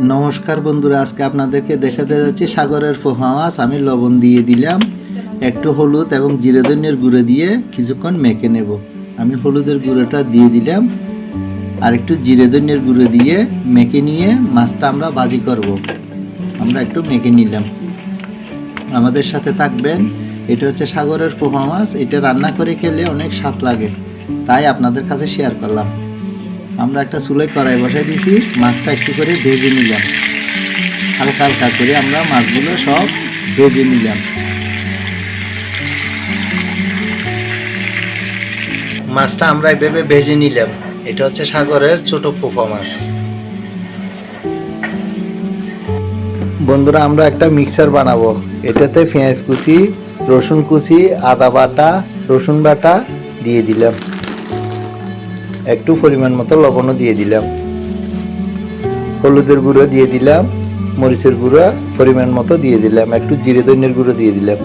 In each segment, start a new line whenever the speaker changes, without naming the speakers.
নমস্কার বন্ধুরা, আজকে আপনাদেরকে দেখাতে যাচ্ছি সাগরের পোহা মাছ। আমি লবণ দিয়ে দিলাম, একটু হলুদ এবং জিরে ধনিয়ার গুঁড়ো দিয়ে কিছুক্ষণ মেখে নেব। আমি হলুদের গুঁড়োটা দিয়ে দিলাম আর একটু জিরে ধনিয়ার গুঁড়ো দিয়ে মেখে নিয়ে মাছটা আমরা ভাজি করব। আমরা একটু মেখে নিলাম, আমাদের সাথে থাকবেন। এটা হচ্ছে সাগরের পোহা মাছ, এটা রান্না করে খেলে অনেক স্বাদ লাগে, তাই আপনাদের কাছে শেয়ার করলাম। আমরা একটা চুলায় কড়াই বসাই দিয়েছি, মাছটা একটু করে ভেজে নিলাম, হালকা হালকা করে আমরা মাছগুলো সব ভেজে নিলাম। মাছটা আমরা এভাবে ভেজে নিলাম। এটা হচ্ছে সাগরের ছোট পোহা মাছ। বন্ধুরা, আমরা একটা মিক্সার বানাবো। এটাতে পেঁয়াজ কুচি, রসুন কুচি, আদা বাটা, রসুন বাটা দিয়ে দিলাম, একটু পরিমাণ মতো লবণও দিয়ে দিলাম, হলুদের গুঁড়ো দিয়ে দিলাম, মরিচের গুঁড়ো পরিমাণ মতো দিয়ে দিলাম, একটু জিরে ধনিয়ার গুঁড়ো দিয়ে দিলাম।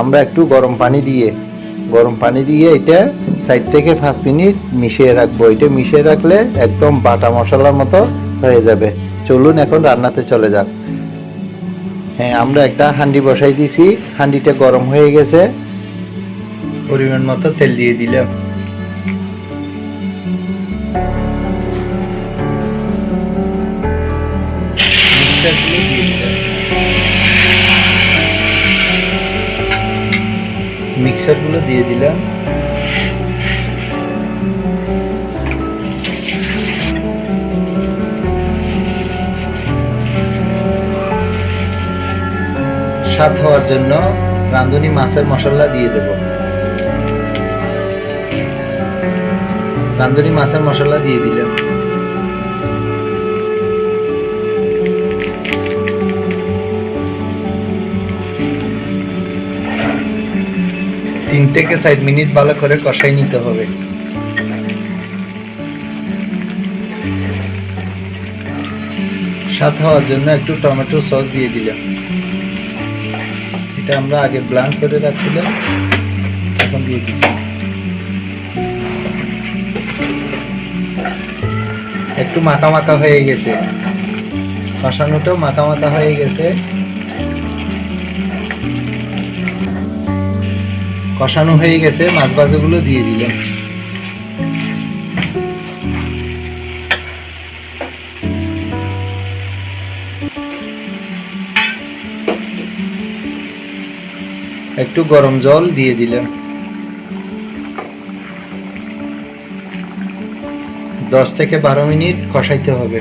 আমরা একটু গরম পানি দিয়ে এটা সাইড থেকে 5 মিনিট মিশিয়ে রাখবো। এটা মিশিয়ে রাখলে একদম বাটা মশলার মতো হয়ে যাবে। চলুন এখন রান্নাতে চলে যাক। হ্যাঁ, আমরা একটা হাঁড়ি বসাই দিয়েছি, হাঁড়িটা গরম হয়ে গেছে। পরিমাণ মতো তেল দিয়ে দিলাম, মিক্সারগুলো দিয়ে দিলাম। স্বাদ হওয়ার জন্য রাঁধুনি মাছের মশলা দিয়ে দেব। রাঁধুনি মাছের মশলা দিয়ে দিলাম। তিন থেকে 4 মিনিট ভালো করে কষাই নিতে হবে। স্বাদ হওয়ার জন্য একটু টমেটো সস দিয়ে দিলাম। এটা আমরা আগে ব্লান্ড করে রাখছিলাম, এখন দিয়ে দিচ্ছি। একটু মাখা মাখা হয়ে গেছে, কষানোটাও মাখা মাখা হয়ে গেছে। কষানো হয়ে গেছে, মাছ ভাজাগুলো দিয়ে দিলাম। একটু গরম জল দিয়ে দিলাম। 10 থেকে 12 মিনিট কষাইতে হবে।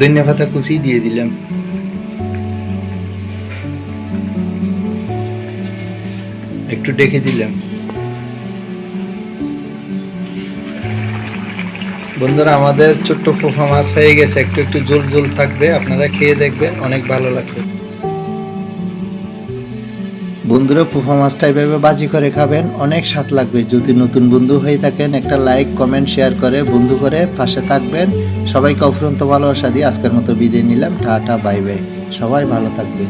ধনিয়া পাতা কুচি দিয়ে দিলাম। একটু ডেকে দিলাম। বন্ধুরা, আমাদের ছোট্ট পোহা মাছ হয়ে গেছে। একটু একটু ঝোল ঝোল থাকবে, আপনারা খেয়ে দেখবেন, অনেক ভালো লাগবে। বন্ধুরা, পোহা মাছটা এভাবে ভাজি করে খাবেন, অনেক স্বাদ লাগবে। যদি নতুন বন্ধু হয়ে থাকেন, একটা লাইক কমেন্ট শেয়ার করে বন্ধু করে পাশে থাকবেন। সবাইকে অফুরন্ত ভালোবাসা দিয়ে আজকের মতো বিদায় নিলাম। Tata, bye bye. সবাই ভালো থাকবে।